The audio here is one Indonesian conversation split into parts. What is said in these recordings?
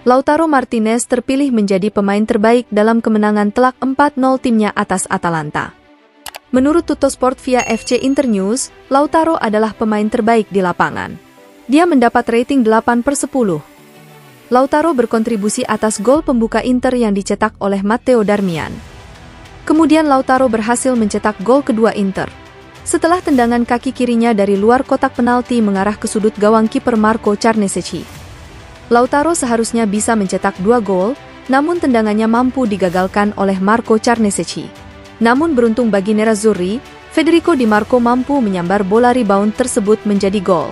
Lautaro Martinez terpilih menjadi pemain terbaik dalam kemenangan telak 4-0 timnya atas Atalanta. Menurut Tuttosport via FC Internews, Lautaro adalah pemain terbaik di lapangan. Dia mendapat rating 8/10. Lautaro berkontribusi atas gol pembuka Inter yang dicetak oleh Matteo Darmian. Kemudian Lautaro berhasil mencetak gol kedua Inter setelah tendangan kaki kirinya dari luar kotak penalti mengarah ke sudut gawang kiper Marco Carnesecchi. Lautaro seharusnya bisa mencetak 2 gol, namun tendangannya mampu digagalkan oleh Marco Carnesecchi. Namun beruntung bagi Nerazzurri, Federico Di Marco mampu menyambar bola rebound tersebut menjadi gol.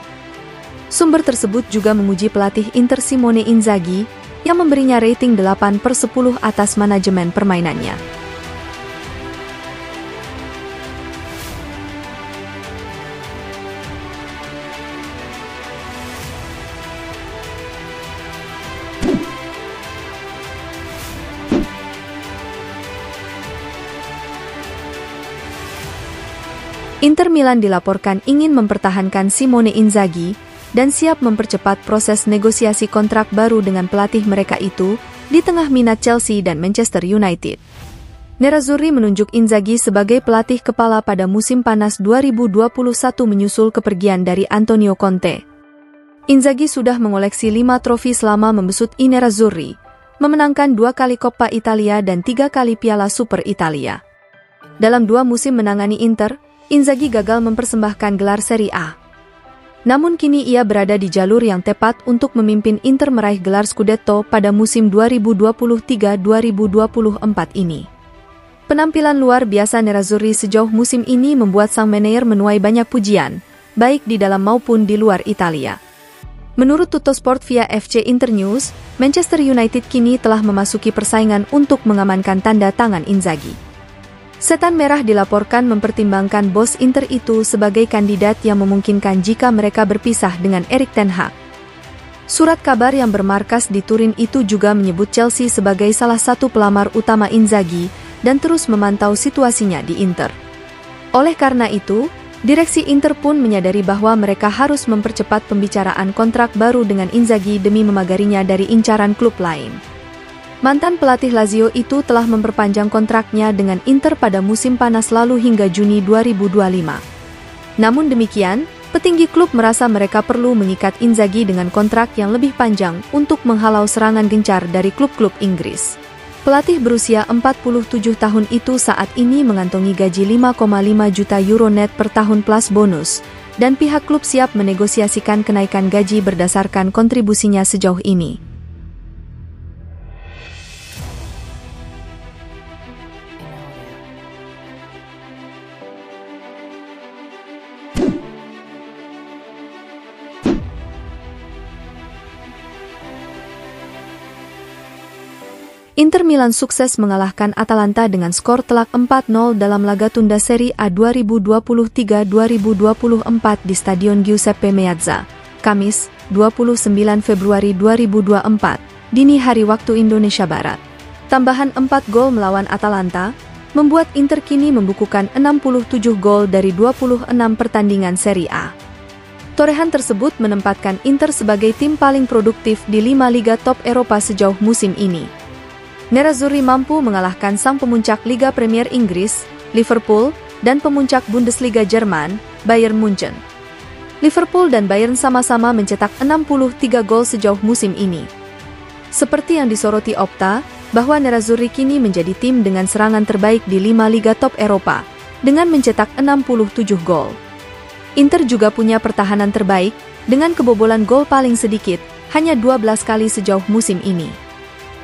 Sumber tersebut juga memuji pelatih Inter Simone Inzaghi, yang memberinya rating 8/10 atas manajemen permainannya. Inter Milan dilaporkan ingin mempertahankan Simone Inzaghi dan siap mempercepat proses negosiasi kontrak baru dengan pelatih mereka itu di tengah minat Chelsea dan Manchester United. Nerazzurri menunjuk Inzaghi sebagai pelatih kepala pada musim panas 2021 menyusul kepergian dari Antonio Conte. Inzaghi sudah mengoleksi 5 trofi selama membesut I Nerazzurri, memenangkan 2 kali Coppa Italia dan 3 kali Piala Super Italia. Dalam 2 musim menangani Inter, Inzaghi gagal mempersembahkan gelar Serie A. Namun kini ia berada di jalur yang tepat untuk memimpin Inter meraih gelar Scudetto pada musim 2023-2024 ini. Penampilan luar biasa Nerazzurri sejauh musim ini membuat sang manajer menuai banyak pujian, baik di dalam maupun di luar Italia. Menurut Tuttosport via FC Internews, Manchester United kini telah memasuki persaingan untuk mengamankan tanda tangan Inzaghi. Setan Merah dilaporkan mempertimbangkan bos Inter itu sebagai kandidat yang memungkinkan jika mereka berpisah dengan Erik ten Hag. Surat kabar yang bermarkas di Turin itu juga menyebut Chelsea sebagai salah satu pelamar utama Inzaghi dan terus memantau situasinya di Inter. Oleh karena itu, direksi Inter pun menyadari bahwa mereka harus mempercepat pembicaraan kontrak baru dengan Inzaghi demi memagarinya dari incaran klub lain. Mantan pelatih Lazio itu telah memperpanjang kontraknya dengan Inter pada musim panas lalu hingga Juni 2025. Namun demikian, petinggi klub merasa mereka perlu mengikat Inzaghi dengan kontrak yang lebih panjang untuk menghalau serangan gencar dari klub-klub Inggris. Pelatih berusia 47 tahun itu saat ini mengantongi gaji 5,5 juta euro net per tahun plus bonus, dan pihak klub siap menegosiasikan kenaikan gaji berdasarkan kontribusinya sejauh ini. Inter Milan sukses mengalahkan Atalanta dengan skor telak 4-0 dalam laga tunda Serie A 2023-2024 di Stadion Giuseppe Meazza, Kamis, 29 Februari 2024, dini hari waktu Indonesia Barat. Tambahan 4 gol melawan Atalanta, membuat Inter kini membukukan 67 gol dari 26 pertandingan Serie A. Torehan tersebut menempatkan Inter sebagai tim paling produktif di 5 liga top Eropa sejauh musim ini. Nerazzurri mampu mengalahkan sang pemuncak Liga Premier Inggris, Liverpool, dan pemuncak Bundesliga Jerman, Bayern Munchen. Liverpool dan Bayern sama-sama mencetak 63 gol sejauh musim ini. Seperti yang disoroti Opta, bahwa Nerazzurri kini menjadi tim dengan serangan terbaik di 5 liga top Eropa, dengan mencetak 67 gol. Inter juga punya pertahanan terbaik, dengan kebobolan gol paling sedikit, hanya 12 kali sejauh musim ini.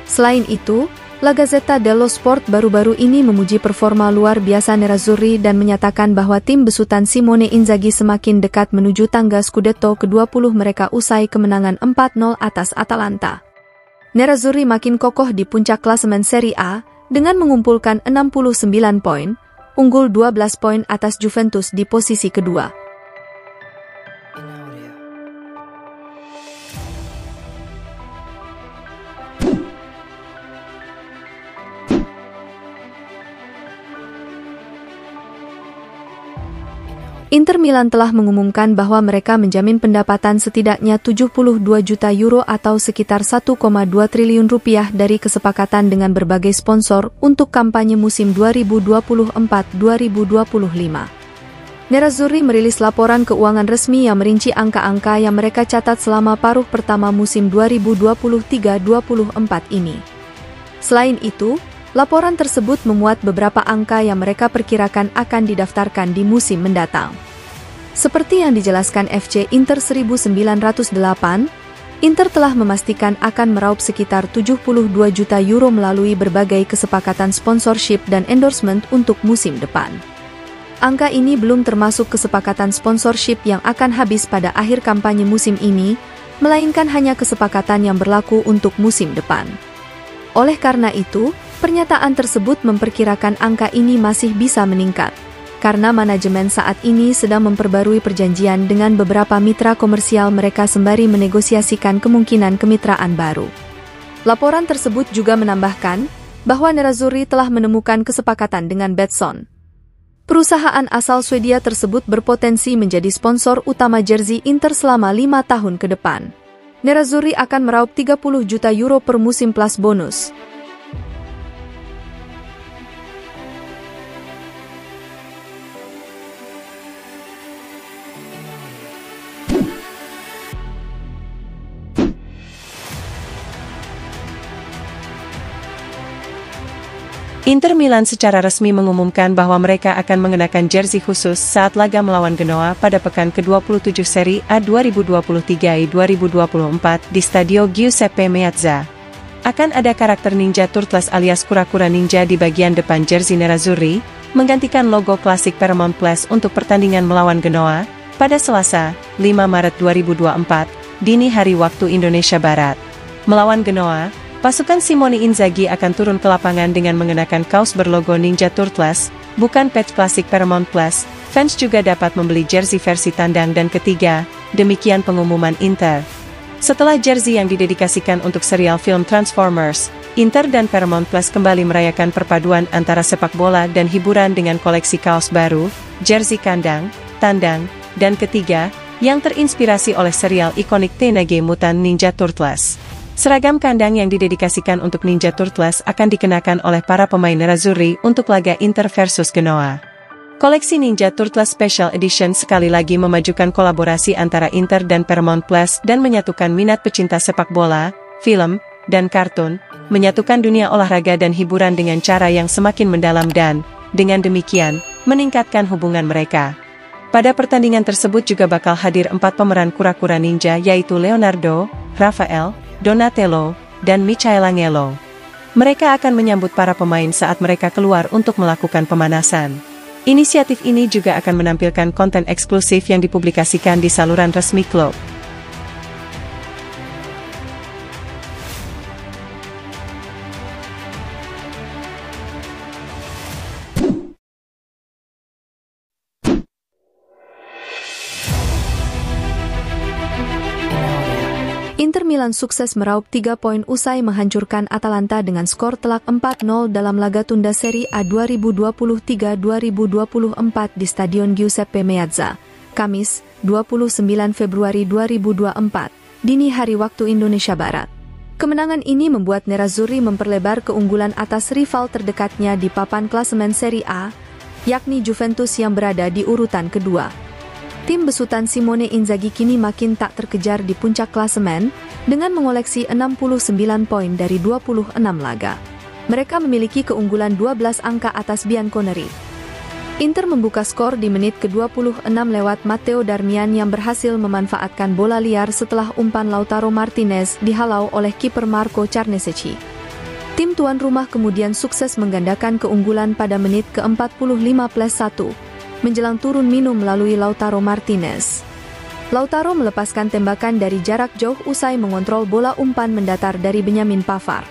Selain itu, La Gazzetta dello Sport baru-baru ini memuji performa luar biasa Nerazzurri dan menyatakan bahwa tim besutan Simone Inzaghi semakin dekat menuju tangga Scudetto ke-20 mereka usai kemenangan 4-0 atas Atalanta. Nerazzurri makin kokoh di puncak klasemen Serie A dengan mengumpulkan 69 poin, unggul 12 poin atas Juventus di posisi kedua. Inter Milan telah mengumumkan bahwa mereka menjamin pendapatan setidaknya 72 juta euro atau sekitar 1,2 triliun rupiah dari kesepakatan dengan berbagai sponsor untuk kampanye musim 2024-2025. Nerazzurri merilis laporan keuangan resmi yang merinci angka-angka yang mereka catat selama paruh pertama musim 2023-24 ini. Selain itu, laporan tersebut memuat beberapa angka yang mereka perkirakan akan didaftarkan di musim mendatang. Seperti yang dijelaskan FC Inter 1908, Inter telah memastikan akan meraup sekitar 72 juta euro melalui berbagai kesepakatan sponsorship dan endorsement untuk musim depan. Angka ini belum termasuk kesepakatan sponsorship yang akan habis pada akhir kampanye musim ini, melainkan hanya kesepakatan yang berlaku untuk musim depan. Oleh karena itu, pernyataan tersebut memperkirakan angka ini masih bisa meningkat, karena manajemen saat ini sedang memperbarui perjanjian dengan beberapa mitra komersial mereka sembari menegosiasikan kemungkinan kemitraan baru. Laporan tersebut juga menambahkan bahwa Nerazzurri telah menemukan kesepakatan dengan Betsson. Perusahaan asal Swedia tersebut berpotensi menjadi sponsor utama jersey Inter selama 5 tahun ke depan. Nerazzurri akan meraup 30 juta euro per musim plus bonus. Inter Milan secara resmi mengumumkan bahwa mereka akan mengenakan jersey khusus saat laga melawan Genoa pada pekan ke-27 Serie A 2023-2024 di Stadio Giuseppe Meazza. Akan ada karakter Ninja Turtles alias kura-kura ninja di bagian depan jersey Nerazzurri, menggantikan logo klasik Paramount Plus untuk pertandingan melawan Genoa pada Selasa, 5 Maret 2024, dini hari waktu Indonesia Barat. Melawan Genoa, pasukan Simone Inzaghi akan turun ke lapangan dengan mengenakan kaos berlogo Ninja Turtles, bukan patch klasik Paramount Plus. Fans juga dapat membeli jersey versi tandang dan ketiga, demikian pengumuman Inter. Setelah jersey yang didedikasikan untuk serial film Transformers, Inter dan Paramount Plus kembali merayakan perpaduan antara sepak bola dan hiburan dengan koleksi kaos baru, jersey kandang, tandang, dan ketiga, yang terinspirasi oleh serial ikonik Teenage Mutant Ninja Turtles. Seragam kandang yang didedikasikan untuk Ninja Turtles akan dikenakan oleh para pemain Nerazzurri untuk laga Inter versus Genoa. Koleksi Ninja Turtles Special Edition sekali lagi memajukan kolaborasi antara Inter dan Paramount Plus dan menyatukan minat pecinta sepak bola, film, dan kartun, menyatukan dunia olahraga dan hiburan dengan cara yang semakin mendalam dan, dengan demikian, meningkatkan hubungan mereka. Pada pertandingan tersebut juga bakal hadir 4 pemeran kura-kura ninja yaitu Leonardo, Raphael, Donatello, dan Michelangelo. Mereka akan menyambut para pemain saat mereka keluar untuk melakukan pemanasan. Inisiatif ini juga akan menampilkan konten eksklusif yang dipublikasikan di saluran resmi klub. Inter Milan sukses meraup 3 poin usai menghancurkan Atalanta dengan skor telak 4-0 dalam laga tunda Serie A 2023-2024 di Stadion Giuseppe Meazza, Kamis, 29 Februari 2024, dini hari waktu Indonesia Barat. Kemenangan ini membuat Nerazzurri memperlebar keunggulan atas rival terdekatnya di papan klasemen Serie A, yakni Juventus yang berada di urutan kedua. Tim besutan Simone Inzaghi kini makin tak terkejar di puncak klasemen, dengan mengoleksi 69 poin dari 26 laga. Mereka memiliki keunggulan 12 angka atas Bianconeri. Inter membuka skor di menit ke-26 lewat Matteo Darmian yang berhasil memanfaatkan bola liar setelah umpan Lautaro Martinez dihalau oleh kiper Marco Carnesecchi. Tim tuan rumah kemudian sukses menggandakan keunggulan pada menit ke-45+1. menjelang turun minum melalui Lautaro Martinez. Lautaro melepaskan tembakan dari jarak jauh usai mengontrol bola umpan mendatar dari Benjamin Pavard.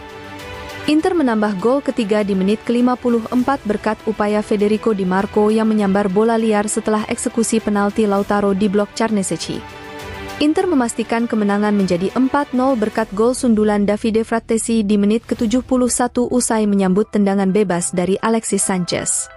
Inter menambah gol ketiga di menit ke-54 berkat upaya Federico Di Marco yang menyambar bola liar setelah eksekusi penalti Lautaro di blok Carnesecchi. Inter memastikan kemenangan menjadi 4-0 berkat gol sundulan Davide Frattesi di menit ke-71 usai menyambut tendangan bebas dari Alexis Sanchez.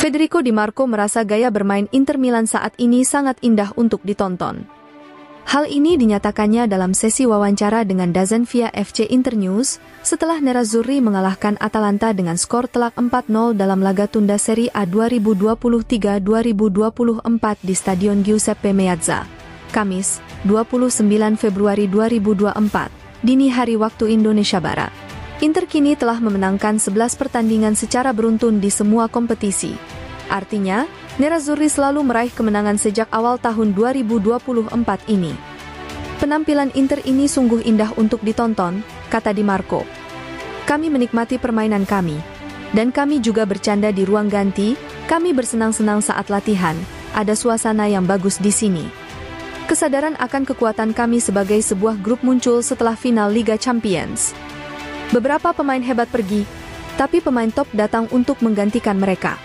Federico Di Marco merasa gaya bermain Inter Milan saat ini sangat indah untuk ditonton. Hal ini dinyatakannya dalam sesi wawancara dengan DAZN via FC Internews, setelah Nerazzurri mengalahkan Atalanta dengan skor telak 4-0 dalam laga tunda Serie A 2023-2024 di Stadion Giuseppe Meazza, Kamis, 29 Februari 2024, dini hari waktu Indonesia Barat. Inter kini telah memenangkan 11 pertandingan secara beruntun di semua kompetisi. Artinya, Nerazzurri selalu meraih kemenangan sejak awal tahun 2024 ini. Penampilan Inter ini sungguh indah untuk ditonton, kata Di Marco. Kami menikmati permainan kami. Dan kami juga bercanda di ruang ganti, kami bersenang-senang saat latihan, ada suasana yang bagus di sini. Kesadaran akan kekuatan kami sebagai sebuah grup muncul setelah final Liga Champions. Beberapa pemain hebat pergi, tapi pemain top datang untuk menggantikan mereka.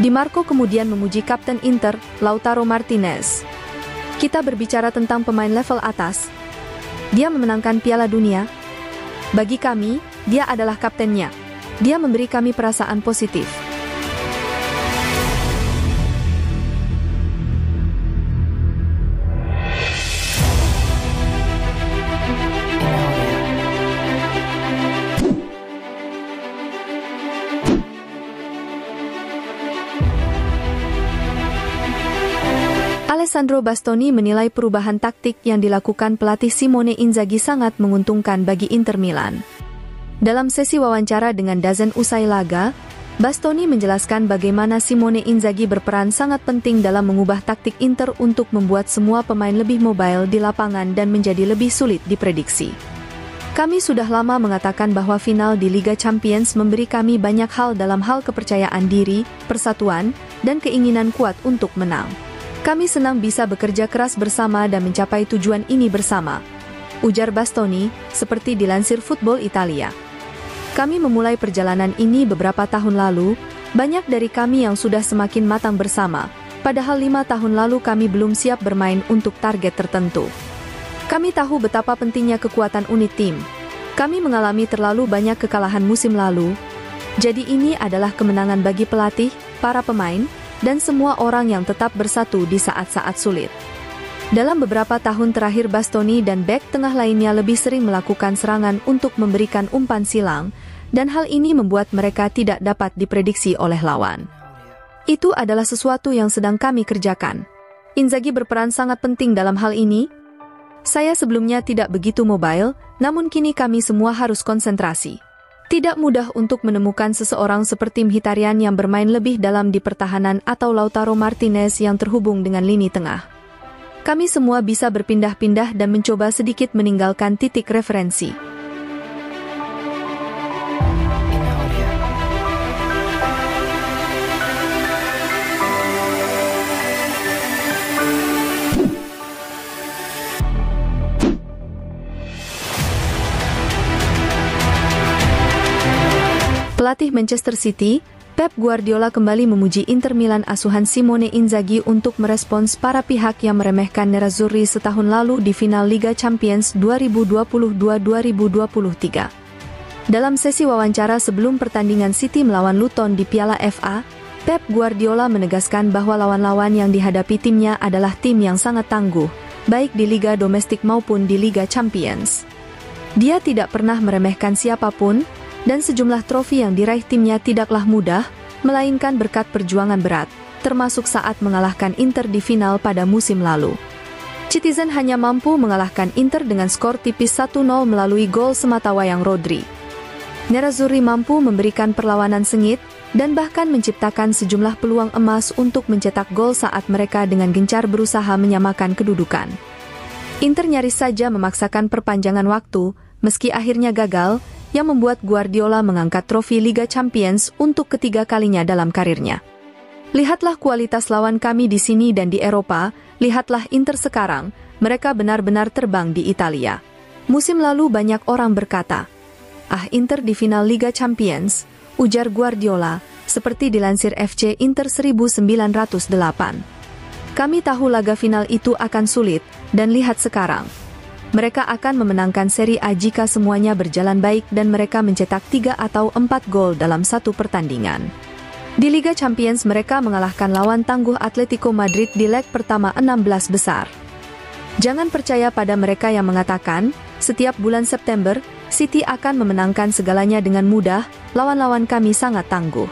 Di Marco kemudian memuji kapten Inter, Lautaro Martinez. Kita berbicara tentang pemain level atas. Dia memenangkan Piala Dunia. Bagi kami, dia adalah kaptennya. Dia memberi kami perasaan positif. Alessandro Bastoni menilai perubahan taktik yang dilakukan pelatih Simone Inzaghi sangat menguntungkan bagi Inter Milan. Dalam sesi wawancara dengan DAZN usai laga, Bastoni menjelaskan bagaimana Simone Inzaghi berperan sangat penting dalam mengubah taktik Inter untuk membuat semua pemain lebih mobile di lapangan dan menjadi lebih sulit diprediksi. Kami sudah lama mengatakan bahwa final di Liga Champions memberi kami banyak hal dalam hal kepercayaan diri, persatuan, dan keinginan kuat untuk menang. Kami senang bisa bekerja keras bersama dan mencapai tujuan ini bersama, ujar Bastoni, seperti dilansir Football Italia. Kami memulai perjalanan ini beberapa tahun lalu, banyak dari kami yang sudah semakin matang bersama, padahal 5 tahun lalu kami belum siap bermain untuk target tertentu. Kami tahu betapa pentingnya kekuatan unit tim. Kami mengalami terlalu banyak kekalahan musim lalu, jadi ini adalah kemenangan bagi pelatih, para pemain, dan semua orang yang tetap bersatu di saat-saat sulit. Dalam beberapa tahun terakhir Bastoni dan bek tengah lainnya lebih sering melakukan serangan untuk memberikan umpan silang, dan hal ini membuat mereka tidak dapat diprediksi oleh lawan. Itu adalah sesuatu yang sedang kami kerjakan. Inzaghi berperan sangat penting dalam hal ini. Saya sebelumnya tidak begitu mobile, namun kini kami semua harus konsentrasi. Tidak mudah untuk menemukan seseorang seperti Mkhitaryan yang bermain lebih dalam di pertahanan atau Lautaro Martinez yang terhubung dengan lini tengah. Kami semua bisa berpindah-pindah dan mencoba sedikit meninggalkan titik referensi. Pelatih Manchester City, Pep Guardiola kembali memuji Inter Milan asuhan Simone Inzaghi untuk merespons para pihak yang meremehkan Nerazzurri setahun lalu di final Liga Champions 2022-2023. Dalam sesi wawancara sebelum pertandingan City melawan Luton di Piala FA, Pep Guardiola menegaskan bahwa lawan-lawan yang dihadapi timnya adalah tim yang sangat tangguh, baik di liga domestik maupun di Liga Champions. Dia tidak pernah meremehkan siapapun, dan sejumlah trofi yang diraih timnya tidaklah mudah, melainkan berkat perjuangan berat, termasuk saat mengalahkan Inter di final pada musim lalu. Citizen hanya mampu mengalahkan Inter dengan skor tipis 1-0 melalui gol sematawayang Rodri. Nerazzurri mampu memberikan perlawanan sengit, dan bahkan menciptakan sejumlah peluang emas untuk mencetak gol saat mereka dengan gencar berusaha menyamakan kedudukan. Inter nyaris saja memaksakan perpanjangan waktu, meski akhirnya gagal, yang membuat Guardiola mengangkat trofi Liga Champions untuk ketiga kalinya dalam karirnya. Lihatlah kualitas lawan kami di sini dan di Eropa, lihatlah Inter sekarang, mereka benar-benar terbang di Italia. Musim lalu banyak orang berkata, Inter di final Liga Champions, ujar Guardiola, seperti dilansir FC Inter 1908. Kami tahu laga final itu akan sulit, dan lihat sekarang. Mereka akan memenangkan Serie A jika semuanya berjalan baik dan mereka mencetak 3 atau 4 gol dalam satu pertandingan. Di Liga Champions mereka mengalahkan lawan tangguh Atletico Madrid di leg pertama 16 besar. Jangan percaya pada mereka yang mengatakan, setiap bulan September, City akan memenangkan segalanya dengan mudah, lawan-lawan kami sangat tangguh.